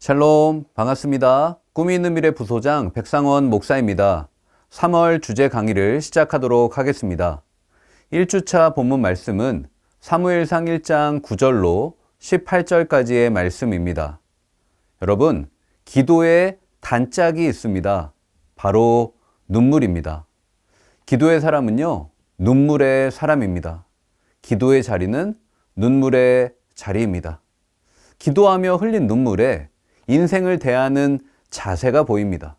샬롬, 반갑습니다. 꿈이 있는 미래 부소장 백상원 목사입니다. 3월 주제 강의를 시작하도록 하겠습니다. 1주차 본문 말씀은 사무엘상 1장 9절로 18절까지의 말씀입니다. 여러분, 기도에 단짝이 있습니다. 바로 눈물입니다. 기도의 사람은요, 눈물의 사람입니다. 기도의 자리는 눈물의 자리입니다. 기도하며 흘린 눈물에 인생을 대하는 자세가 보입니다.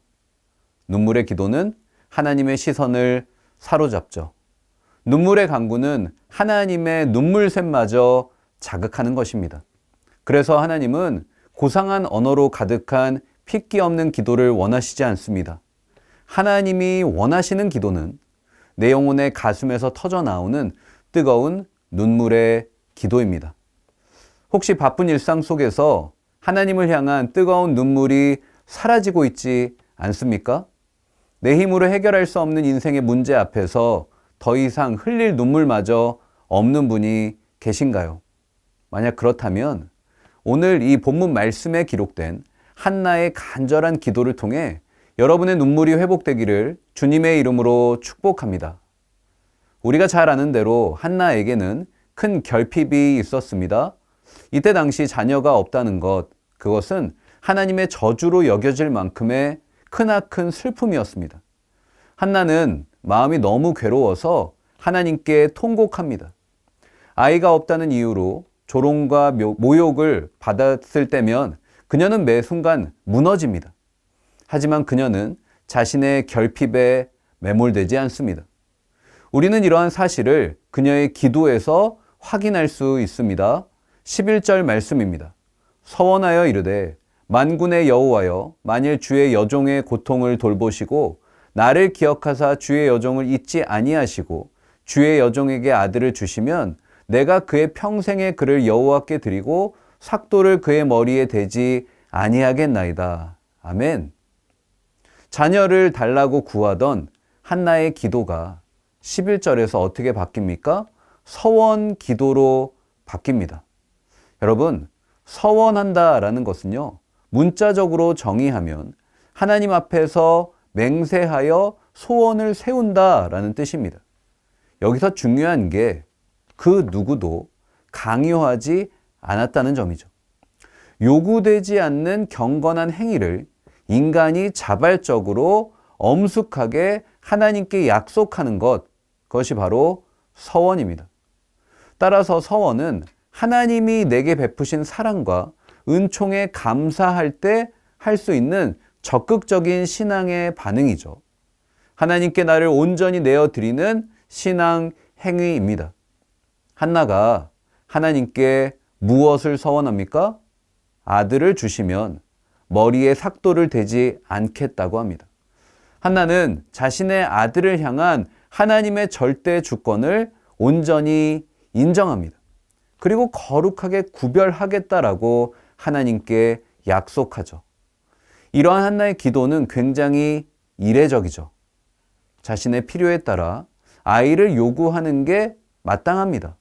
눈물의 기도는 하나님의 시선을 사로잡죠. 눈물의 강구는 하나님의 눈물샘마저 자극하는 것입니다. 그래서 하나님은 고상한 언어로 가득한 핏기 없는 기도를 원하시지 않습니다. 하나님이 원하시는 기도는 내 영혼의 가슴에서 터져 나오는 뜨거운 눈물의 기도입니다. 혹시 바쁜 일상 속에서 하나님을 향한 뜨거운 눈물이 사라지고 있지 않습니까? 내 힘으로 해결할 수 없는 인생의 문제 앞에서 더 이상 흘릴 눈물마저 없는 분이 계신가요? 만약 그렇다면 오늘 이 본문 말씀에 기록된 한나의 간절한 기도를 통해 여러분의 눈물이 회복되기를 주님의 이름으로 축복합니다. 우리가 잘 아는 대로 한나에게는 큰 결핍이 있었습니다. 이때 당시 자녀가 없다는 것, 그것은 하나님의 저주로 여겨질 만큼의 크나큰 슬픔이었습니다. 한나는 마음이 너무 괴로워서 하나님께 통곡합니다. 아이가 없다는 이유로 조롱과 모욕을 받았을 때면 그녀는 매 순간 무너집니다. 하지만 그녀는 자신의 결핍에 매몰되지 않습니다. 우리는 이러한 사실을 그녀의 기도에서 확인할 수 있습니다. 11절 말씀입니다. 서원하여 이르되 만군의 여호와여 만일 주의 여종의 고통을 돌보시고 나를 기억하사 주의 여종을 잊지 아니하시고 주의 여종에게 아들을 주시면 내가 그의 평생의 그를 여호와께 드리고 삭도를 그의 머리에 대지 아니하겠나이다. 아멘. 자녀를 달라고 구하던 한나의 기도가 11절에서 어떻게 바뀝니까? 서원 기도로 바뀝니다. 여러분, 서원한다라는 것은요, 문자적으로 정의하면 하나님 앞에서 맹세하여 소원을 세운다라는 뜻입니다. 여기서 중요한 게 그 누구도 강요하지 않았다는 점이죠. 요구되지 않는 경건한 행위를 인간이 자발적으로 엄숙하게 하나님께 약속하는 것, 그것이 바로 서원입니다. 따라서 서원은 하나님이 내게 베푸신 사랑과 은총에 감사할 때 할 수 있는 적극적인 신앙의 반응이죠. 하나님께 나를 온전히 내어드리는 신앙 행위입니다. 한나가 하나님께 무엇을 서원합니까? 아들을 주시면 머리에 삭도를 대지 않겠다고 합니다. 한나는 자신의 아들을 향한 하나님의 절대 주권을 온전히 인정합니다. 그리고 거룩하게 구별하겠다라고 하나님께 약속하죠. 이러한 한나의 기도는 굉장히 이례적이죠. 자신의 필요에 따라 아이를 요구하는 게 마땅합니다.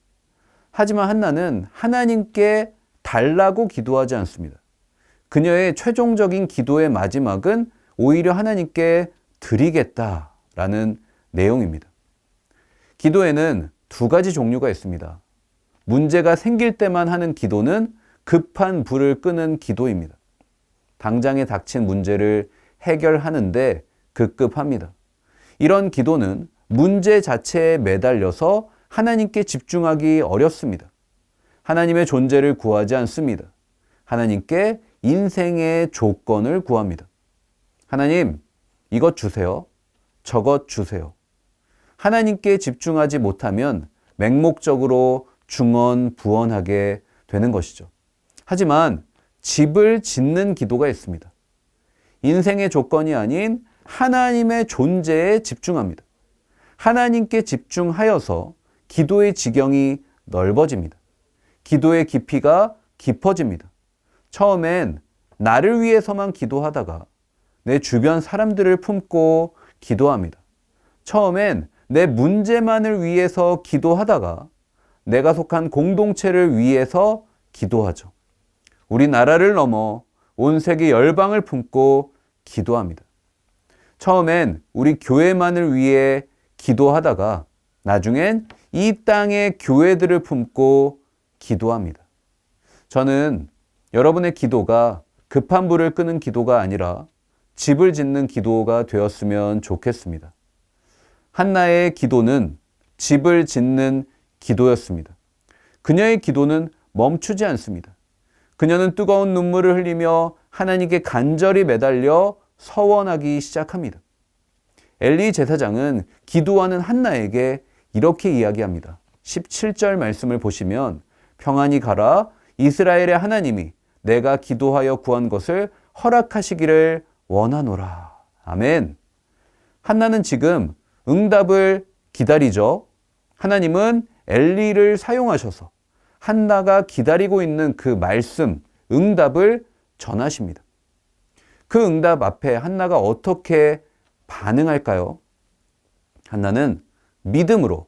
하지만 한나는 하나님께 달라고 기도하지 않습니다. 그녀의 최종적인 기도의 마지막은 오히려 하나님께 드리겠다라는 내용입니다. 기도에는 두 가지 종류가 있습니다. 문제가 생길 때만 하는 기도는 급한 불을 끄는 기도입니다. 당장에 닥친 문제를 해결하는데 급급합니다. 이런 기도는 문제 자체에 매달려서 하나님께 집중하기 어렵습니다. 하나님의 존재를 구하지 않습니다. 하나님께 인생의 조건을 구합니다. 하나님, 이것 주세요. 저것 주세요. 하나님께 집중하지 못하면 맹목적으로 중언부언하게 되는 것이죠. 하지만 집을 짓는 기도가 있습니다. 인생의 조건이 아닌 하나님의 존재에 집중합니다. 하나님께 집중하여서 기도의 지경이 넓어집니다. 기도의 깊이가 깊어집니다. 처음엔 나를 위해서만 기도하다가 내 주변 사람들을 품고 기도합니다. 처음엔 내 문제만을 위해서 기도하다가 내가 속한 공동체를 위해서 기도하죠. 우리나라를 넘어 온 세계 열방을 품고 기도합니다. 처음엔 우리 교회만을 위해 기도하다가 나중엔 이 땅의 교회들을 품고 기도합니다. 저는 여러분의 기도가 급한 불을 끄는 기도가 아니라 집을 짓는 기도가 되었으면 좋겠습니다. 한나의 기도는 집을 짓는 기도였습니다. 그녀의 기도는 멈추지 않습니다. 그녀는 뜨거운 눈물을 흘리며 하나님께 간절히 매달려 서원하기 시작합니다. 엘리 제사장은 기도하는 한나에게 이렇게 이야기합니다. 17절 말씀을 보시면 평안히 가라. 이스라엘의 하나님이 내가 기도하여 구한 것을 허락하시기를 원하노라. 아멘. 한나는 지금 응답을 기다리죠. 하나님은 엘리를 사용하셔서 한나가 기다리고 있는 그 말씀, 응답을 전하십니다. 그 응답 앞에 한나가 어떻게 반응할까요? 한나는 믿음으로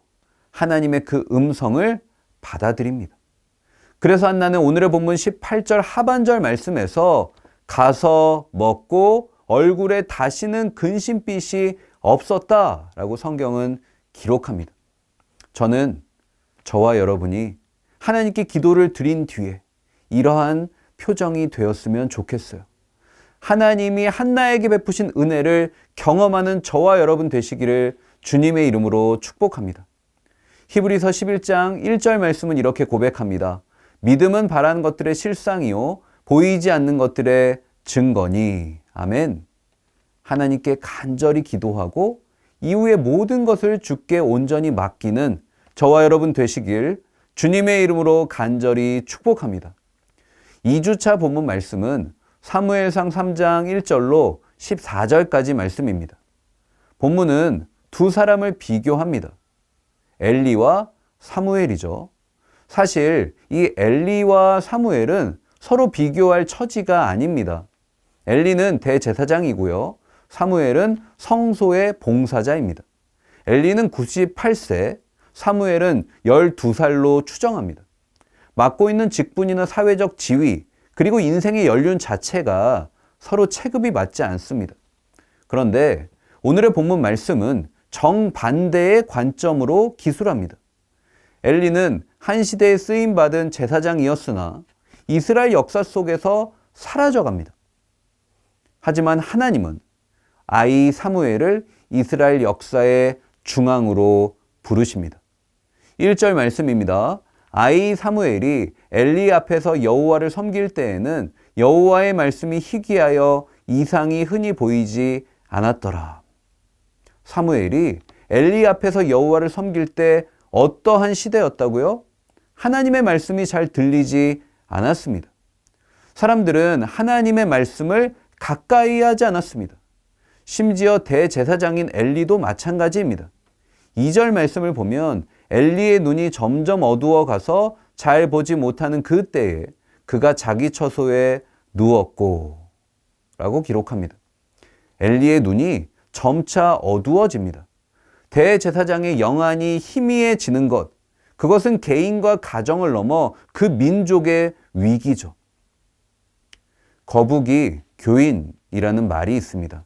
하나님의 그 음성을 받아들입니다. 그래서 한나는 오늘의 본문 18절 하반절 말씀에서 가서 먹고 얼굴에 다시는 근심빛이 없었다라고 성경은 기록합니다. 저는 저와 여러분이 하나님께 기도를 드린 뒤에 이러한 표정이 되었으면 좋겠어요. 하나님이 한나에게 베푸신 은혜를 경험하는 저와 여러분 되시기를 주님의 이름으로 축복합니다. 히브리서 11장 1절 말씀은 이렇게 고백합니다. 믿음은 바라는 것들의 실상이요 보이지 않는 것들의 증거니. 아멘. 하나님께 간절히 기도하고 이후에 모든 것을 주께 온전히 맡기는 저와 여러분 되시길 주님의 이름으로 간절히 축복합니다. 2주차 본문 말씀은 사무엘상 3장 1절로 14절까지 말씀입니다. 본문은 두 사람을 비교합니다. 엘리와 사무엘이죠. 사실 이 엘리와 사무엘은 서로 비교할 처지가 아닙니다. 엘리는 대제사장이고요. 사무엘은 성소의 봉사자입니다. 엘리는 98세, 사무엘은 12살로 추정합니다. 맡고 있는 직분이나 사회적 지위, 그리고 인생의 연륜 자체가 서로 체급이 맞지 않습니다. 그런데 오늘의 본문 말씀은 정반대의 관점으로 기술합니다. 엘리는 한 시대에 쓰임받은 제사장이었으나 이스라엘 역사 속에서 사라져갑니다. 하지만 하나님은 아이 사무엘을 이스라엘 역사의 중앙으로 부르십니다. 1절 말씀입니다. 아이 사무엘이 엘리 앞에서 여호와를 섬길 때에는 여호와의 말씀이 희귀하여 이상이 흔히 보이지 않았더라. 사무엘이 엘리 앞에서 여호와를 섬길 때 어떠한 시대였다고요? 하나님의 말씀이 잘 들리지 않았습니다. 사람들은 하나님의 말씀을 가까이 하지 않았습니다. 심지어 대제사장인 엘리도 마찬가지입니다. 2절 말씀을 보면 엘리의 눈이 점점 어두워 가서 잘 보지 못하는 그 때에 그가 자기 처소에 누웠고 라고 기록합니다. 엘리의 눈이 점차 어두워집니다. 대제사장의 영안이 희미해지는 것, 그것은 개인과 가정을 넘어 그 민족의 위기죠. 거북이 교인이라는 말이 있습니다.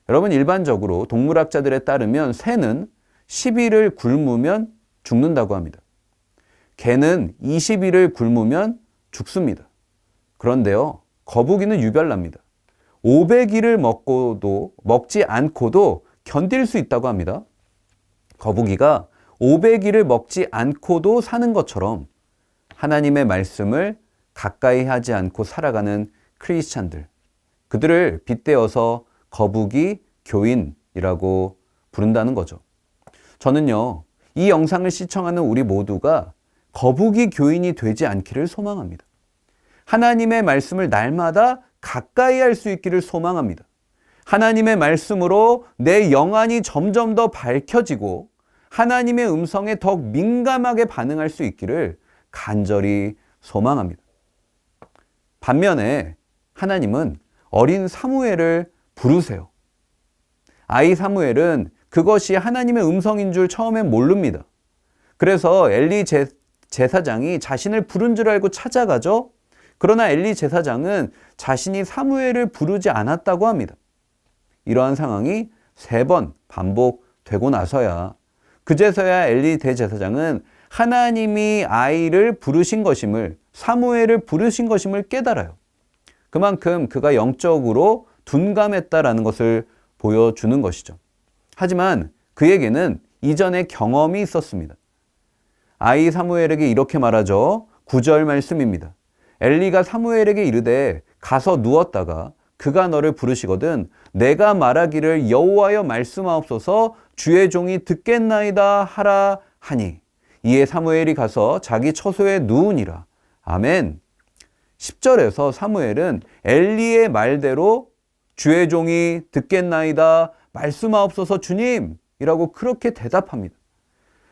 여러분, 일반적으로 동물학자들에 따르면 새는 10일을 굶으면 죽는다고 합니다. 개는 20일을 굶으면 죽습니다. 그런데요, 거북이는 유별납니다. 500일을 먹지 않고도 견딜 수 있다고 합니다. 거북이가 500일을 먹지 않고도 사는 것처럼 하나님의 말씀을 가까이 하지 않고 살아가는 크리스찬들, 그들을 빗대어서 거북이 교인이라고 부른다는 거죠. 저는요, 이 영상을 시청하는 우리 모두가 거북이 교인이 되지 않기를 소망합니다. 하나님의 말씀을 날마다 가까이 할 수 있기를 소망합니다. 하나님의 말씀으로 내 영안이 점점 더 밝혀지고 하나님의 음성에 더욱 민감하게 반응할 수 있기를 간절히 소망합니다. 반면에 하나님은 어린 사무엘을 부르세요. 아이 사무엘은 그것이 하나님의 음성인 줄 처음엔 모릅니다. 그래서 엘리 제사장이 자신을 부른 줄 알고 찾아가죠. 그러나 엘리 제사장은 자신이 사무엘을 부르지 않았다고 합니다. 이러한 상황이 3번 반복되고 나서야 그제서야 엘리 대제사장은 하나님이 아이를 부르신 것임을, 사무엘을 부르신 것임을 깨달아요. 그만큼 그가 영적으로 둔감했다라는 것을 보여주는 것이죠. 하지만 그에게는 이전에 경험이 있었습니다. 아이 사무엘에게 이렇게 말하죠. 9절 말씀입니다. 엘리가 사무엘에게 이르되 가서 누웠다가 그가 너를 부르시거든 내가 말하기를 여호와여 말씀하옵소서 주의 종이 듣겠나이다 하라 하니 이에 사무엘이 가서 자기 처소에 누우니라. 아멘. 10절에서 사무엘은 엘리의 말대로 주의 종이 듣겠나이다 말씀하옵소서 주님 이라고 그렇게 대답합니다.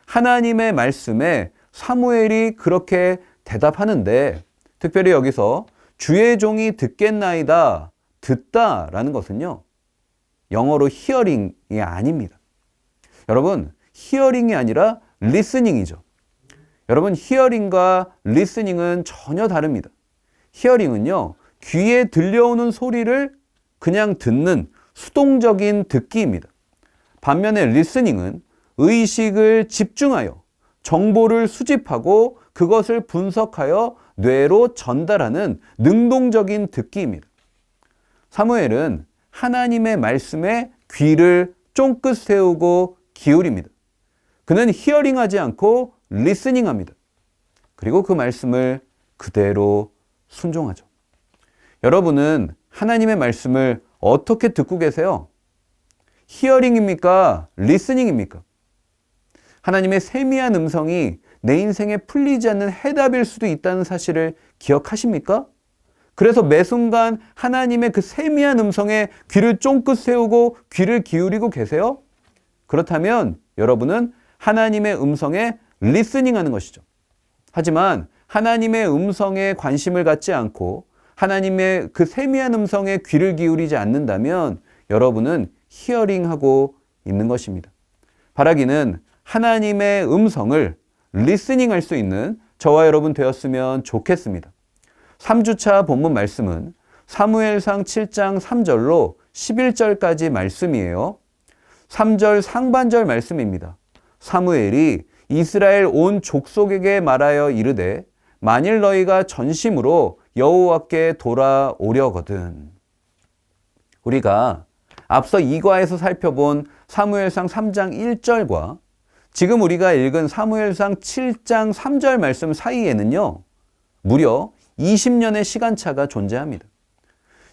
하나님의 말씀에 사무엘이 그렇게 대답하는데 특별히 여기서 주의 종이 듣겠나이다, 듣다라는 것은요. 영어로 히어링이 아닙니다. 여러분, 히어링이 아니라 리스닝이죠. 여러분, 히어링과 리스닝은 전혀 다릅니다. 히어링은요. 귀에 들려오는 소리를 그냥 듣는 수동적인 듣기입니다. 반면에 리스닝은 의식을 집중하여 정보를 수집하고 그것을 분석하여 뇌로 전달하는 능동적인 듣기입니다. 사무엘은 하나님의 말씀에 귀를 쫑긋 세우고 기울입니다. 그는 히어링하지 않고 리스닝합니다. 그리고 그 말씀을 그대로 순종하죠. 여러분은 하나님의 말씀을 어떻게 듣고 계세요? 히어링입니까? 리스닝입니까? 하나님의 세미한 음성이 내 인생에 풀리지 않는 해답일 수도 있다는 사실을 기억하십니까? 그래서 매 순간 하나님의 그 세미한 음성에 귀를 쫑긋 세우고 귀를 기울이고 계세요? 그렇다면 여러분은 하나님의 음성에 리스닝하는 것이죠. 하지만 하나님의 음성에 관심을 갖지 않고 하나님의 그 세미한 음성에 귀를 기울이지 않는다면 여러분은 히어링하고 있는 것입니다. 바라기는 하나님의 음성을 리스닝할 수 있는 저와 여러분 되었으면 좋겠습니다. 3주차 본문 말씀은 사무엘상 7장 3절로 11절까지 말씀이에요. 3절 상반절 말씀입니다. 사무엘이 이스라엘 온 족속에게 말하여 이르되 만일 너희가 전심으로 여호와께 돌아오려거든. 우리가 앞서 이과에서 살펴본 사무엘상 3장 1절과 지금 우리가 읽은 사무엘상 7장 3절 말씀 사이에는요. 무려 20년의 시간차가 존재합니다.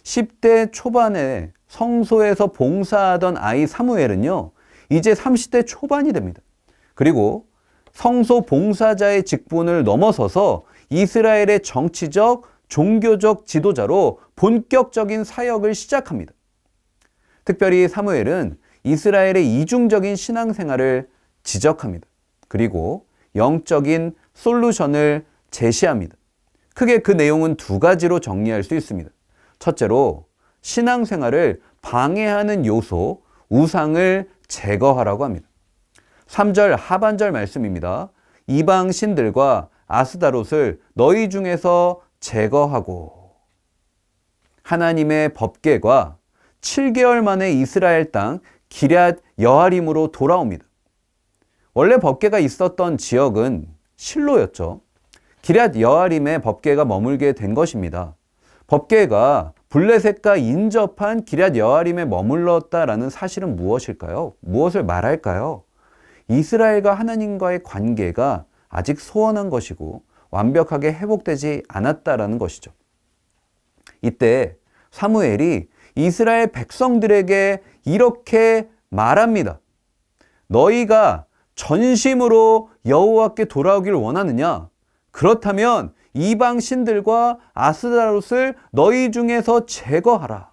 10대 초반에 성소에서 봉사하던 아이 사무엘은요. 이제 30대 초반이 됩니다. 그리고 성소 봉사자의 직분을 넘어서서 이스라엘의 정치적, 종교적 지도자로 본격적인 사역을 시작합니다. 특별히 사무엘은 이스라엘의 이중적인 신앙생활을 지적합니다. 그리고 영적인 솔루션을 제시합니다. 크게 그 내용은 2가지로 정리할 수 있습니다. 첫째로 신앙생활을 방해하는 요소, 우상을 제거하라고 합니다. 3절 하반절 말씀입니다. 이방 신들과 아스다롯을 너희 중에서 제거하고 하나님의 법궤가 7개월 만에 이스라엘 땅 기럇 여아림으로 돌아옵니다. 원래 법궤가 있었던 지역은 실로였죠. 기럇 여아림에 법궤가 머물게 된 것입니다. 법궤가 블레셋과 인접한 기럇 여아림에 머물렀다라는 사실은 무엇일까요? 무엇을 말할까요? 이스라엘과 하나님과의 관계가 아직 소원한 것이고 완벽하게 회복되지 않았다라는 것이죠. 이때 사무엘이 이스라엘 백성들에게 이렇게 말합니다. 너희가 전심으로 여호와께 돌아오길 원하느냐? 그렇다면 이방 신들과 아스다롯을 너희 중에서 제거하라.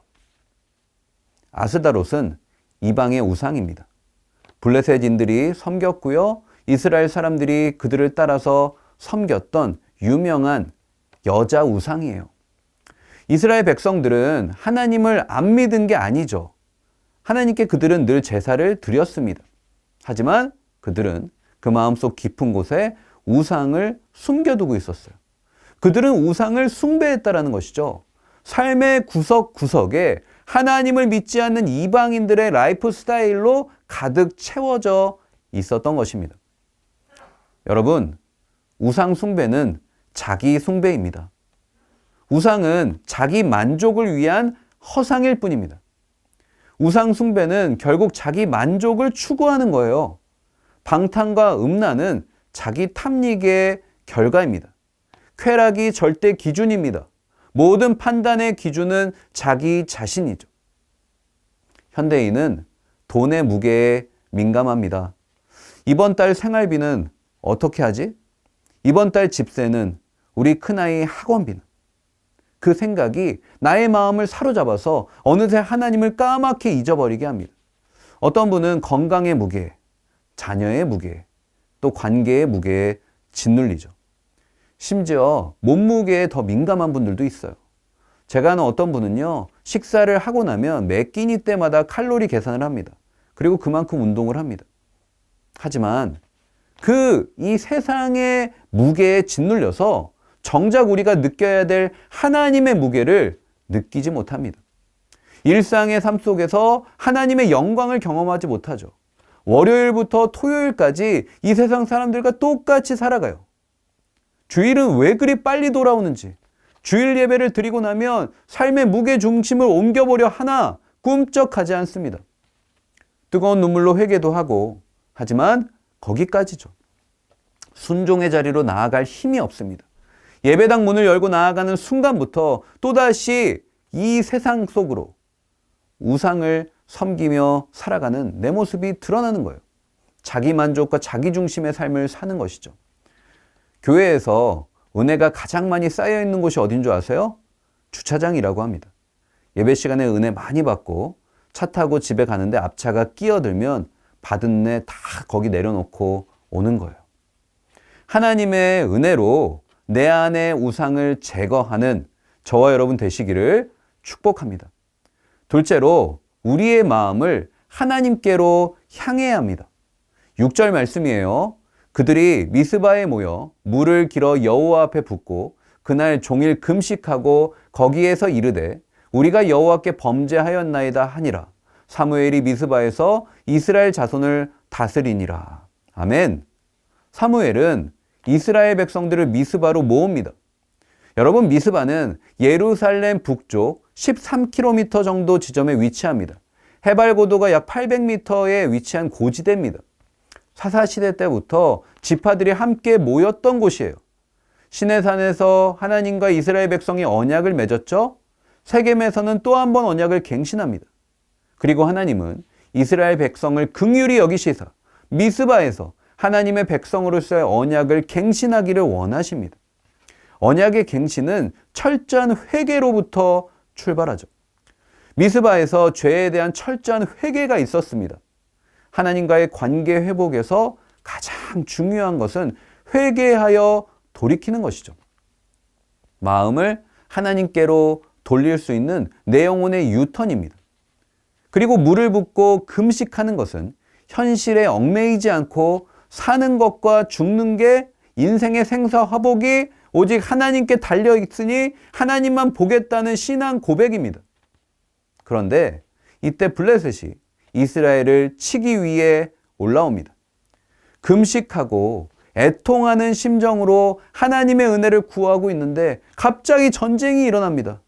아스다롯은 이방의 우상입니다. 블레셋인들이 섬겼고요. 이스라엘 사람들이 그들을 따라서 섬겼던 유명한 여자 우상이에요. 이스라엘 백성들은 하나님을 안 믿은 게 아니죠. 하나님께 그들은 늘 제사를 드렸습니다. 하지만 그들은 그 마음속 깊은 곳에 우상을 숨겨두고 있었어요. 그들은 우상을 숭배했다라는 것이죠. 삶의 구석구석에 하나님을 믿지 않는 이방인들의 라이프 스타일로 가득 채워져 있었던 것입니다. 여러분, 우상 숭배는 자기 숭배입니다. 우상은 자기 만족을 위한 허상일 뿐입니다. 우상 숭배는 결국 자기 만족을 추구하는 거예요. 방탕과 음란은 자기 탐닉의 결과입니다. 쾌락이 절대 기준입니다. 모든 판단의 기준은 자기 자신이죠. 현대인은 돈의 무게에 민감합니다. 이번 달 생활비는 어떻게 하지? 이번 달 집세는, 우리 큰아이 학원비는. 그 생각이 나의 마음을 사로잡아서 어느새 하나님을 까맣게 잊어버리게 합니다. 어떤 분은 건강의 무게, 자녀의 무게, 또 관계의 무게에 짓눌리죠. 심지어 몸무게에 더 민감한 분들도 있어요. 제가 아는 어떤 분은요, 식사를 하고 나면 매 끼니 때마다 칼로리 계산을 합니다. 그리고 그만큼 운동을 합니다. 하지만 이 세상의 무게에 짓눌려서 정작 우리가 느껴야 될 하나님의 무게를 느끼지 못합니다. 일상의 삶 속에서 하나님의 영광을 경험하지 못하죠. 월요일부터 토요일까지 이 세상 사람들과 똑같이 살아가요. 주일은 왜 그리 빨리 돌아오는지, 주일 예배를 드리고 나면 삶의 무게 중심을 옮겨보려 하나 꿈쩍하지 않습니다. 뜨거운 눈물로 회개도 하고, 하지만 거기까지죠. 순종의 자리로 나아갈 힘이 없습니다. 예배당 문을 열고 나아가는 순간부터 또다시 이 세상 속으로 우상을 섬기며 살아가는 내 모습이 드러나는 거예요. 자기 만족과 자기 중심의 삶을 사는 것이죠. 교회에서 은혜가 가장 많이 쌓여 있는 곳이 어딘 줄 아세요? 주차장이라고 합니다. 예배 시간에 은혜 많이 받고 차 타고 집에 가는데 앞차가 끼어들면 받은 은혜 다 거기 내려놓고 오는 거예요. 하나님의 은혜로 내 안의 우상을 제거하는 저와 여러분 되시기를 축복합니다. 둘째로 우리의 마음을 하나님께로 향해야 합니다. 6절 말씀이에요. 그들이 미스바에 모여 물을 길어 여호와 앞에 붓고 그날 종일 금식하고 거기에서 이르되 우리가 여호와께 범죄하였나이다 하니라. 사무엘이 미스바에서 이스라엘 자손을 다스리니라. 아멘. 사무엘은 이스라엘 백성들을 미스바로 모읍니다. 여러분, 미스바는 예루살렘 북쪽 13km 정도 지점에 위치합니다. 해발 고도가 약 800m에 위치한 고지대입니다. 사사시대 때부터 지파들이 함께 모였던 곳이에요. 시내산에서 하나님과 이스라엘 백성이 언약을 맺었죠. 세겜에서는 또 한 번 언약을 갱신합니다. 그리고 하나님은 이스라엘 백성을 긍휼히 여기시사 미스바에서 하나님의 백성으로서의 언약을 갱신하기를 원하십니다. 언약의 갱신은 철저한 회개로부터 출발하죠. 미스바에서 죄에 대한 철저한 회개가 있었습니다. 하나님과의 관계 회복에서 가장 중요한 것은 회개하여 돌이키는 것이죠. 마음을 하나님께로 돌릴 수 있는 내 영혼의 유턴입니다. 그리고 물을 붓고 금식하는 것은 현실에 얽매이지 않고 사는 것과 죽는 게 인생의 생사화복이 오직 하나님께 달려있으니 하나님만 보겠다는 신앙 고백입니다. 그런데 이때 블레셋이 이스라엘을 치기 위해 올라옵니다. 금식하고 애통하는 심정으로 하나님의 은혜를 구하고 있는데 갑자기 전쟁이 일어납니다.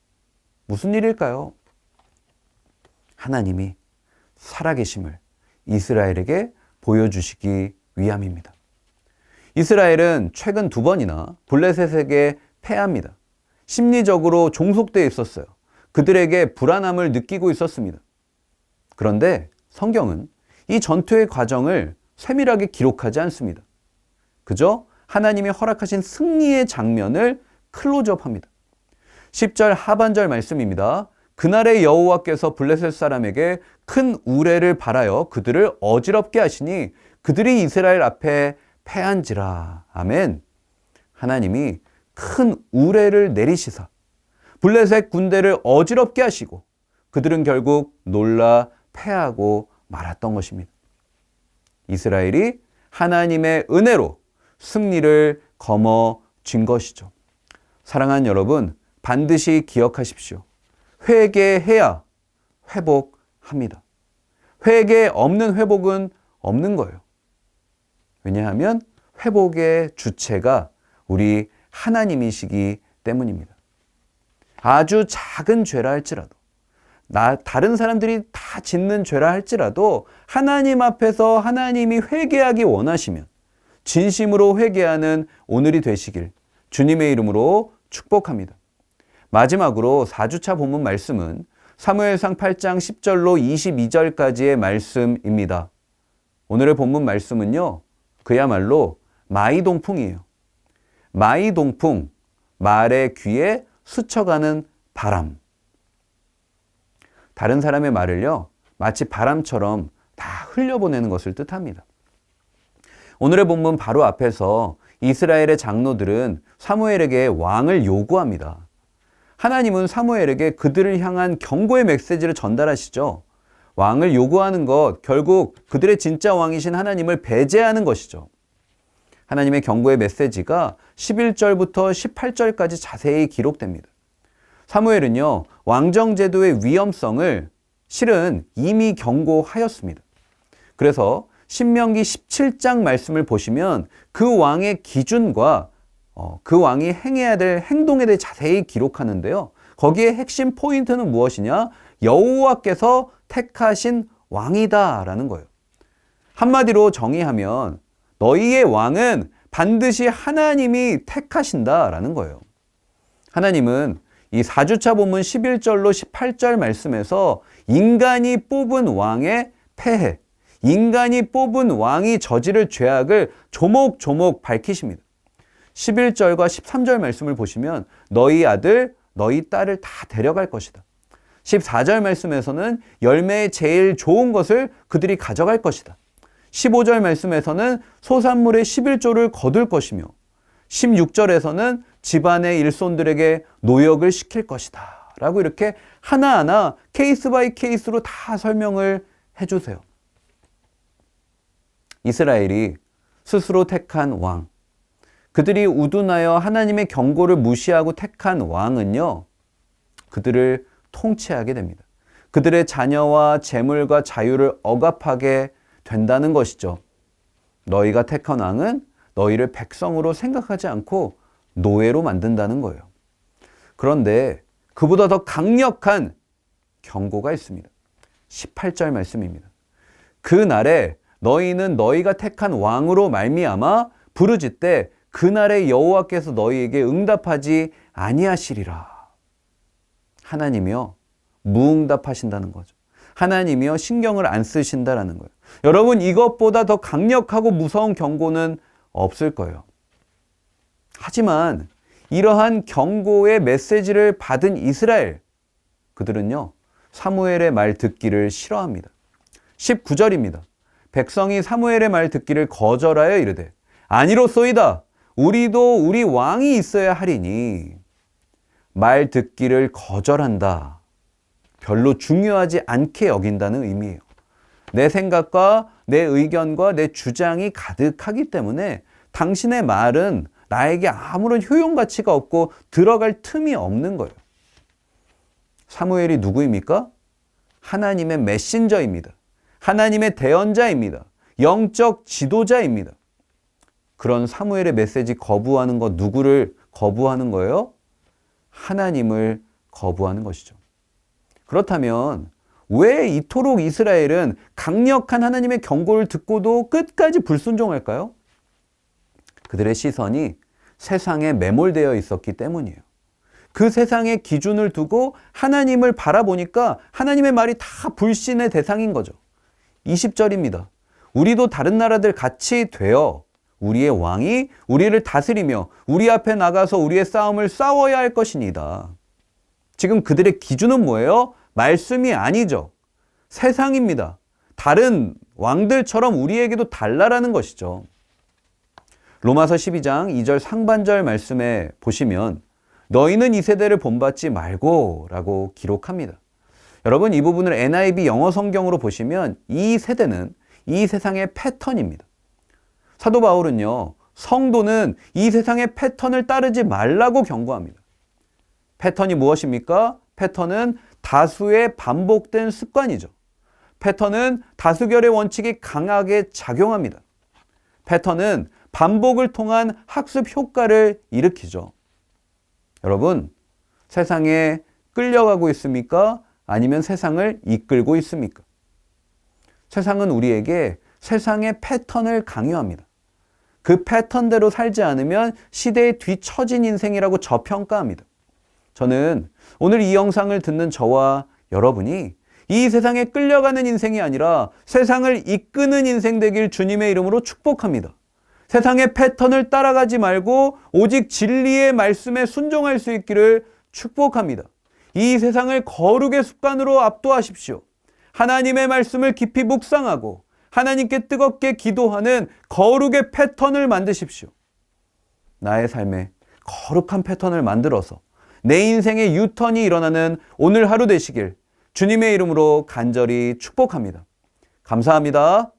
무슨 일일까요? 하나님이 살아계심을 이스라엘에게 보여주시기 위함입니다. 이스라엘은 최근 2번이나 블레셋에게 패합니다. 심리적으로 종속되어 있었어요. 그들에게 불안함을 느끼고 있었습니다. 그런데 성경은 이 전투의 과정을 세밀하게 기록하지 않습니다. 그저 하나님이 허락하신 승리의 장면을 클로즈업합니다. 10절 하반절 말씀입니다. 그날의 여호와께서 블레셋 사람에게 큰 우레를 발하여 그들을 어지럽게 하시니 그들이 이스라엘 앞에 패한지라. 아멘. 하나님이 큰 우레를 내리시사 블레셋 군대를 어지럽게 하시고 그들은 결국 놀라 패하고 말았던 것입니다. 이스라엘이 하나님의 은혜로 승리를 거머쥔 것이죠. 사랑하는 여러분, 반드시 기억하십시오. 회개해야 회복합니다. 회개 없는 회복은 없는 거예요. 왜냐하면 회복의 주체가 우리 하나님이시기 때문입니다. 아주 작은 죄라 할지라도, 다른 사람들이 다 짓는 죄라 할지라도 하나님 앞에서 하나님이 회개하기 원하시면 진심으로 회개하는 오늘이 되시길 주님의 이름으로 축복합니다. 마지막으로 4주차 본문 말씀은 사무엘상 8장 10절로 22절까지의 말씀입니다. 오늘의 본문 말씀은요, 그야말로 마이동풍이에요. 마이동풍, 말의 귀에 스쳐가는 바람. 다른 사람의 말을요, 마치 바람처럼 다 흘려보내는 것을 뜻합니다. 오늘의 본문 바로 앞에서 이스라엘의 장로들은 사무엘에게 왕을 요구합니다. 하나님은 사무엘에게 그들을 향한 경고의 메시지를 전달하시죠. 왕을 요구하는 것, 결국 그들의 진짜 왕이신 하나님을 배제하는 것이죠. 하나님의 경고의 메시지가 11절부터 18절까지 자세히 기록됩니다. 사무엘은요, 왕정제도의 위험성을 실은 이미 경고하였습니다. 그래서 신명기 17장 말씀을 보시면 그 왕의 기준과 그 왕이 행해야 될 행동에 대해 자세히 기록하는데요. 거기에 핵심 포인트는 무엇이냐? 여호와께서 택하신 왕이다라는 거예요. 한마디로 정의하면 너희의 왕은 반드시 하나님이 택하신다라는 거예요. 하나님은 이 4주차 본문 11절로 18절 말씀에서 인간이 뽑은 왕의 폐해, 인간이 뽑은 왕이 저지를 죄악을 조목조목 밝히십니다. 11절과 13절 말씀을 보시면 너희 아들, 너희 딸을 다 데려갈 것이다. 14절 말씀에서는 열매의 제일 좋은 것을 그들이 가져갈 것이다. 15절 말씀에서는 소산물의 11조를 거둘 것이며 16절에서는 집안의 일손들에게 노역을 시킬 것이다 라고 이렇게 하나하나 케이스 바이 케이스로 다 설명을 해주세요. 이스라엘이 스스로 택한 왕, 그들이 우둔하여 하나님의 경고를 무시하고 택한 왕은요, 그들을 통치하게 됩니다. 그들의 자녀와 재물과 자유를 억압하게 된다는 것이죠. 너희가 택한 왕은 너희를 백성으로 생각하지 않고 노예로 만든다는 거예요. 그런데 그보다 더 강력한 경고가 있습니다. 18절 말씀입니다. 그 날에 너희는 너희가 택한 왕으로 말미암아 부르짖되 그날에 여호와께서 너희에게 응답하지 아니하시리라. 하나님이요, 무응답하신다는 거죠. 하나님이요, 신경을 안 쓰신다라는 거예요. 여러분, 이것보다 더 강력하고 무서운 경고는 없을 거예요. 하지만 이러한 경고의 메시지를 받은 이스라엘, 그들은요, 사무엘의 말 듣기를 싫어합니다. 19절입니다. 백성이 사무엘의 말 듣기를 거절하여 이르되 아니로소이다. 우리도 우리 왕이 있어야 하리니. 말 듣기를 거절한다. 별로 중요하지 않게 여긴다는 의미예요. 내 생각과 내 의견과 내 주장이 가득하기 때문에 당신의 말은 나에게 아무런 효용 가치가 없고 들어갈 틈이 없는 거예요. 사무엘이 누구입니까? 하나님의 메신저입니다. 하나님의 대언자입니다. 영적 지도자입니다. 그런 사무엘의 메시지 거부하는 것, 누구를 거부하는 거예요? 하나님을 거부하는 것이죠. 그렇다면 왜 이토록 이스라엘은 강력한 하나님의 경고를 듣고도 끝까지 불순종할까요? 그들의 시선이 세상에 매몰되어 있었기 때문이에요. 그 세상의 기준을 두고 하나님을 바라보니까 하나님의 말이 다 불신의 대상인 거죠. 20절입니다. 우리도 다른 나라들 같이 되어 우리의 왕이 우리를 다스리며 우리 앞에 나가서 우리의 싸움을 싸워야 할 것이니다. 지금 그들의 기준은 뭐예요? 말씀이 아니죠. 세상입니다. 다른 왕들처럼 우리에게도 달라라는 것이죠. 로마서 12장 2절 상반절 말씀에 보시면 너희는 이 세대를 본받지 말고 라고 기록합니다. 여러분, 이 부분을 NIV 영어 성경으로 보시면 이 세대는 이 세상의 패턴입니다. 사도 바울은요, 성도는 이 세상의 패턴을 따르지 말라고 경고합니다. 패턴이 무엇입니까? 패턴은 다수의 반복된 습관이죠. 패턴은 다수결의 원칙이 강하게 작용합니다. 패턴은 반복을 통한 학습 효과를 일으키죠. 여러분, 세상에 끌려가고 있습니까? 아니면 세상을 이끌고 있습니까? 세상은 우리에게 세상의 패턴을 강요합니다. 그 패턴대로 살지 않으면 시대에 뒤처진 인생이라고 저평가합니다. 저는 오늘 이 영상을 듣는 저와 여러분이 이 세상에 끌려가는 인생이 아니라 세상을 이끄는 인생 되길 주님의 이름으로 축복합니다. 세상의 패턴을 따라가지 말고 오직 진리의 말씀에 순종할 수 있기를 축복합니다. 이 세상을 거룩의 습관으로 압도하십시오. 하나님의 말씀을 깊이 묵상하고 하나님께 뜨겁게 기도하는 거룩의 패턴을 만드십시오. 나의 삶에 거룩한 패턴을 만들어서 내 인생의 유턴이 일어나는 오늘 하루 되시길 주님의 이름으로 간절히 축복합니다. 감사합니다.